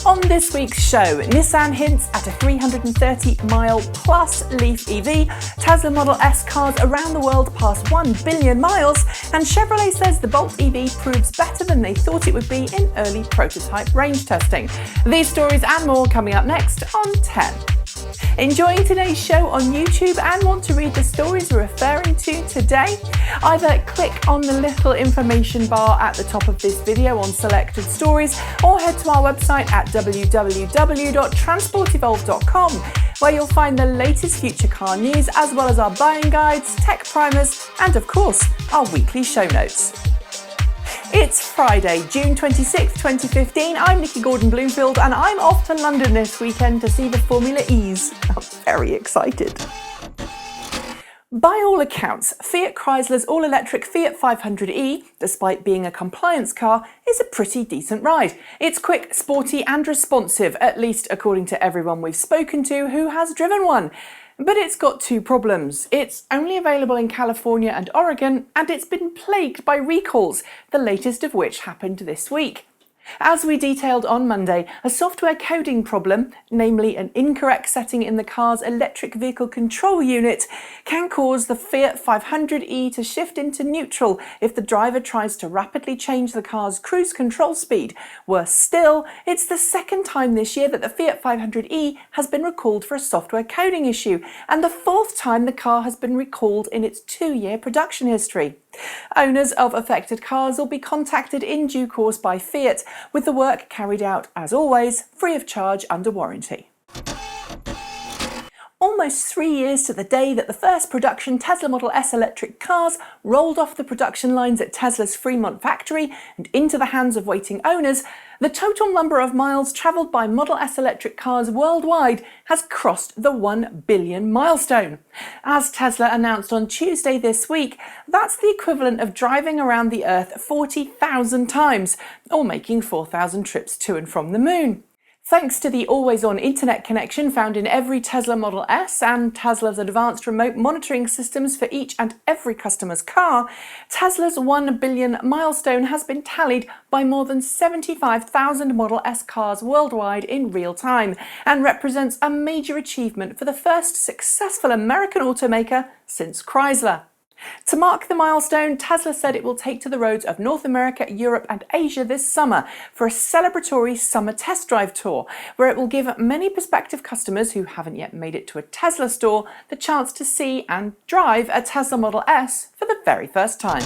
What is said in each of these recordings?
On this week's show, Nissan hints at a 330-mile plus Leaf EV, Tesla Model S cars around the world pass 1 billion miles, and Chevrolet says the Bolt EV proves better than they thought it would be in early prototype range testing. These stories and more coming up next on 10. Enjoying today's show on YouTube and want to read the stories we're referring to today? Either click on the little information bar at the top of this video on selected stories, or head to our website at www.transportevolve.com, where you'll find the latest future car news as well as our buying guides, tech primers, and of course, our weekly show notes. It's Friday, June 26th, 2015. I'm Nikki Gordon-Bloomfield and I'm off to London this weekend to see the Formula E's. I'm very excited. By all accounts, Fiat Chrysler's all-electric Fiat 500e, despite being a compliance car, is a pretty decent ride. It's quick, sporty and responsive, at least according to everyone we've spoken to who has driven one. But it's got two problems. It's only available in California and Oregon, and it's been plagued by recalls, the latest of which happened this week. As we detailed on Monday, a software coding problem, namely an incorrect setting in the car's electric vehicle control unit, can cause the Fiat 500e to shift into neutral if the driver tries to rapidly change the car's cruise control speed. Worse still, it's the second time this year that the Fiat 500e has been recalled for a software coding issue, and the fourth time the car has been recalled in its 2-year production history. Owners of affected cars will be contacted in due course by Fiat, with the work carried out, as always, free of charge under warranty. Almost 3 years to the day that the first production Tesla Model S electric cars rolled off the production lines at Tesla's Fremont factory and into the hands of waiting owners, the total number of miles travelled by Model S electric cars worldwide has crossed the 1 billion milestone. As Tesla announced on Tuesday this week, that's the equivalent of driving around the Earth 40,000 times, or making 4,000 trips to and from the moon. Thanks to the always-on internet connection found in every Tesla Model S and Tesla's advanced remote monitoring systems for each and every customer's car, Tesla's 1 billion milestone has been tallied by more than 75,000 Model S cars worldwide in real time, and represents a major achievement for the first successful American automaker since Chrysler. To mark the milestone, Tesla said it will take to the roads of North America, Europe and Asia this summer for a celebratory summer test drive tour, where it will give many prospective customers who haven't yet made it to a Tesla store the chance to see and drive a Tesla Model S for the very first time.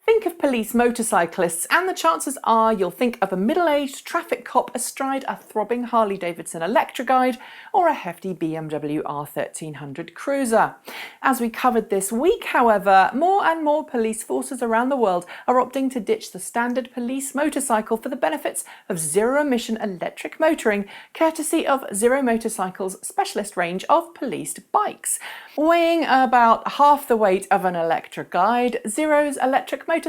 Think of police motorcyclists and the chances are you'll think of a middle-aged traffic cop astride a throbbing Harley-Davidson Electra-Guide or a hefty BMW R1300 Cruiser. As we covered this week, however, more and more police forces around the world are opting to ditch the standard police motorcycle for the benefits of zero-emission electric motoring, courtesy of Zero Motorcycles' specialist range of policed bikes. Weighing about half the weight of an Electra Guide, Zero's electric motorcycles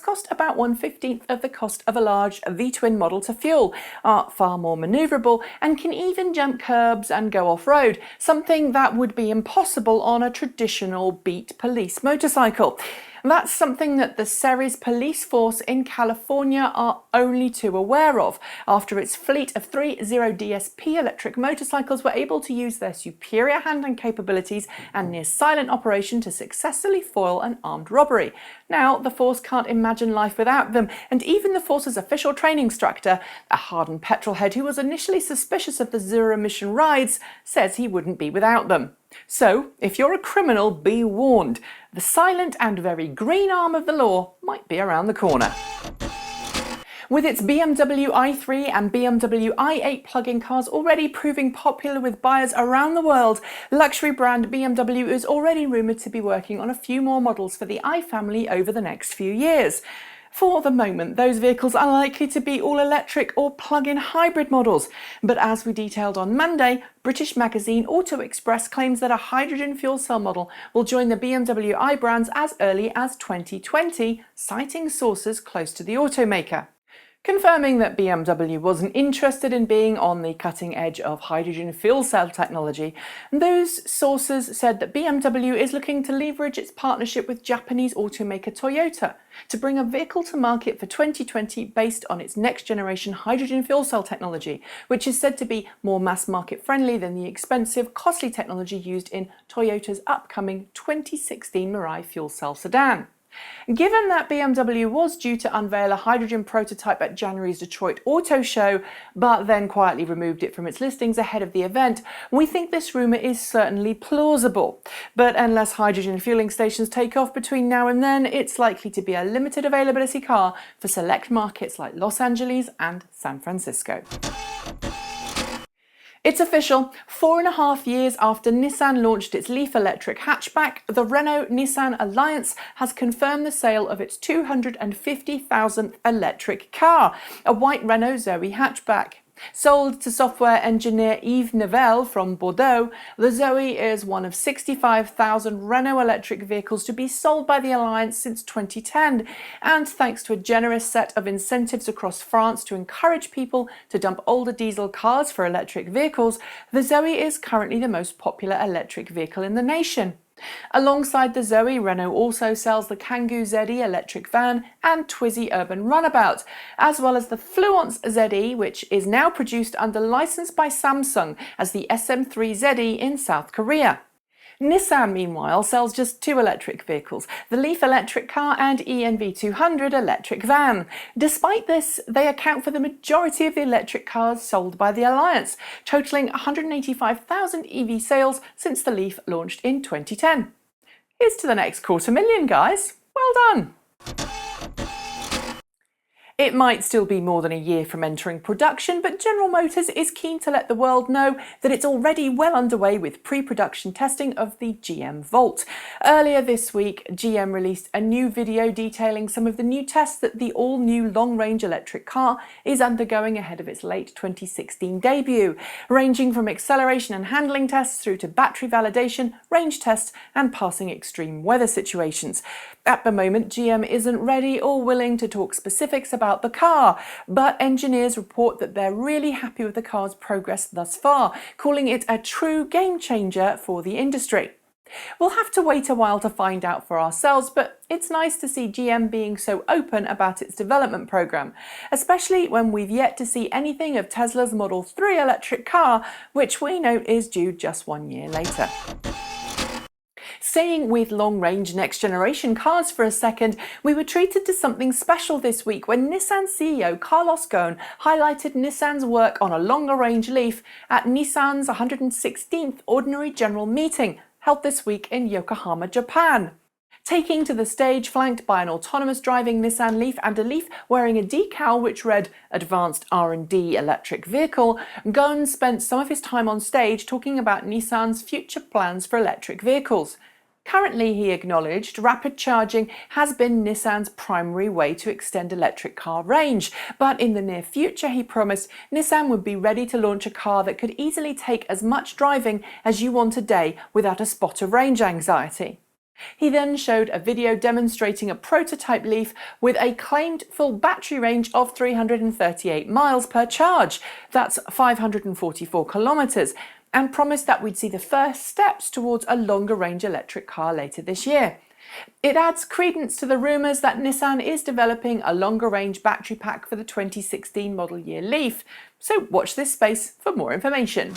cost about 1/15 of the cost of a large V-twin model to fuel, are far more manoeuvrable, and can even jump curbs and go off-road, something that would be impossible on a traditional beat police motorcycle. That's something that the Ceres police force in California are only too aware of, after its fleet of 3 Zero-DSP electric motorcycles were able to use their superior handling capabilities and near-silent operation to successfully foil an armed robbery. Now, the force can't imagine life without them, and even the force's official training instructor, a hardened petrolhead who was initially suspicious of the zero-emission rides, says he wouldn't be without them. So, if you're a criminal, be warned. The silent and very green arm of the law might be around the corner. With its BMW i3 and BMW i8 plug-in cars already proving popular with buyers around the world, luxury brand BMW is already rumoured to be working on a few more models for the i family over the next few years. For the moment, those vehicles are likely to be all-electric or plug-in hybrid models, but as we detailed on Monday, British magazine Auto Express claims that a hydrogen fuel cell model will join the BMW i brands as early as 2020, citing sources close to the automaker. confirming that BMW wasn't interested in being on the cutting edge of hydrogen fuel cell technology. Those sources said that BMW is looking to leverage its partnership with Japanese automaker Toyota to bring a vehicle to market for 2020 based on its next generation hydrogen fuel cell technology, which is said to be more mass market friendly than the expensive, costly technology used in Toyota's upcoming 2016 Mirai fuel cell sedan. Given that BMW was due to unveil a hydrogen prototype at January's Detroit Auto Show, but then quietly removed it from its listings ahead of the event, we think this rumour is certainly plausible. But unless hydrogen fueling stations take off between now and then, it's likely to be a limited availability car for select markets like Los Angeles and San Francisco. It's official. 4.5 years after Nissan launched its Leaf electric hatchback, the Renault-Nissan alliance has confirmed the sale of its 250,000th electric car, a white Renault Zoe hatchback. Sold to software engineer Yves Nivelle from Bordeaux, the Zoe is one of 65,000 Renault electric vehicles to be sold by the alliance since 2010, and thanks to a generous set of incentives across France to encourage people to dump older diesel cars for electric vehicles, the Zoe is currently the most popular electric vehicle in the nation. Alongside the Zoe, Renault also sells the Kangoo ZE electric van and Twizy urban runabout, as well as the Fluence ZE, which is now produced under license by Samsung as the SM3 ZE in South Korea. Nissan, meanwhile, sells just 2 electric vehicles, the Leaf electric car and ENV200 electric van. Despite this, they account for the majority of the electric cars sold by the alliance, totalling 185,000 EV sales since the Leaf launched in 2010. Here's to the next 250,000, guys. Well done! It might still be more than a year from entering production, but General Motors is keen to let the world know that it's already well underway with pre-production testing of the GM Volt. Earlier this week, GM released a new video detailing some of the new tests that the all-new long-range electric car is undergoing ahead of its late 2016 debut, ranging from acceleration and handling tests through to battery validation, range tests, and passing extreme weather situations. At the moment, GM isn't ready or willing to talk specifics about the car, but engineers report that they're really happy with the car's progress thus far, calling it a true game changer for the industry. We'll have to wait a while to find out for ourselves, but it's nice to see GM being so open about its development program, especially when we've yet to see anything of Tesla's Model 3 electric car, which we know is due just 1 year later. Staying with long-range next-generation cars for a second, we were treated to something special this week when Nissan CEO Carlos Ghosn highlighted Nissan's work on a longer-range Leaf at Nissan's 116th Ordinary General Meeting, held this week in Yokohama, Japan. Taking to the stage flanked by an autonomous driving Nissan Leaf and a Leaf wearing a decal which read Advanced R&D Electric Vehicle, Ghosn spent some of his time on stage talking about Nissan's future plans for electric vehicles. Currently, he acknowledged, rapid charging has been Nissan's primary way to extend electric car range, but in the near future, he promised, Nissan would be ready to launch a car that could easily take as much driving as you want a day without a spot of range anxiety. He then showed a video demonstrating a prototype Leaf with a claimed full battery range of 338 miles per charge, that's 544 kilometres, and promised that we'd see the first steps towards a longer range electric car later this year. It adds credence to the rumours that Nissan is developing a longer range battery pack for the 2016 model year Leaf, so watch this space for more information.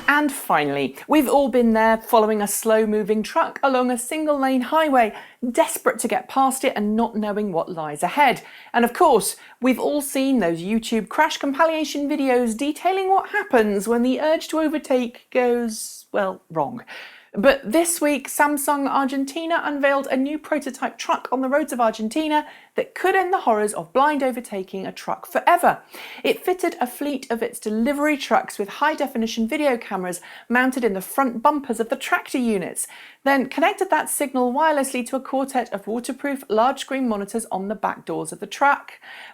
And finally, we've all been there following a slow-moving truck along a single-lane highway, desperate to get past it and not knowing what lies ahead. And of course, we've all seen those YouTube crash compilation videos detailing what happens when the urge to overtake goes, well, wrong. But this week, Samsung Argentina unveiled a new prototype truck on the roads of Argentina that could end the horrors of blind overtaking a truck forever. It fitted a fleet of its delivery trucks with high-definition video cameras mounted in the front bumpers of the tractor units, then connected that signal wirelessly to a quartet of waterproof large-screen monitors on the back doors of the truck,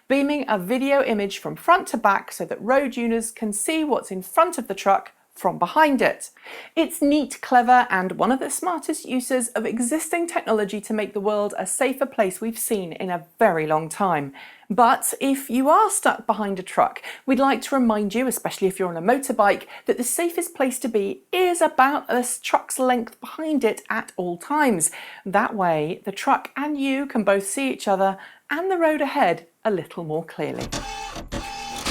beaming a video image from front to back so that road users can see what's in front of the truck from behind it. It's neat, clever, and one of the smartest uses of existing technology to make the world a safer place we've seen in a very long time. But if you are stuck behind a truck, we'd like to remind you, especially if you're on a motorbike, that the safest place to be is about a truck's length behind it at all times. That way, the truck and you can both see each other and the road ahead a little more clearly.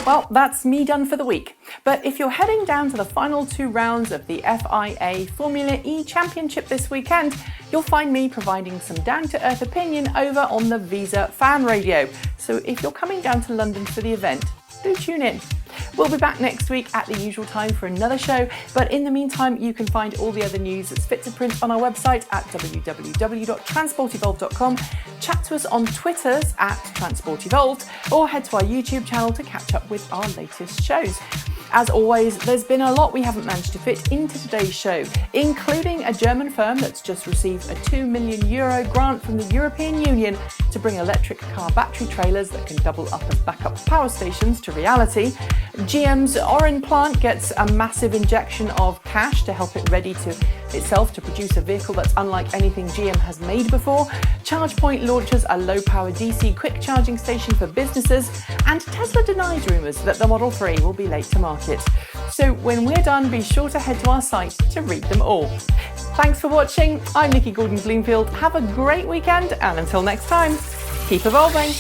Well, that's me done for the week. But if you're heading down to the final 2 rounds of the FIA Formula E Championship this weekend, you'll find me providing some down-to-earth opinion over on the Visa fan radio. So if you're coming down to London for the event, do tune in. We'll be back next week at the usual time for another show, but in the meantime you can find all the other news that's fit to print on our website at www.transportevolved.com, chat to us on Twitters at transportevolved, or head to our YouTube channel to catch up with our latest shows. As always, there's been a lot we haven't managed to fit into today's show, including a German firm that's just received a €2 million grant from the European Union to bring electric car battery trailers that can double up as backup power stations to reality. GM's Orin plant gets a massive injection of cash to help it ready to itself to produce a vehicle that's unlike anything GM has made before. ChargePoint launches a low-power DC quick charging station for businesses, and Tesla denies rumours that the Model 3 will be late to market. So when we're done, be sure to head to our site to read them all. Thanks for watching. I'm Nikki Gordon-Bloomfield. Have a great weekend, and until next time, keep evolving.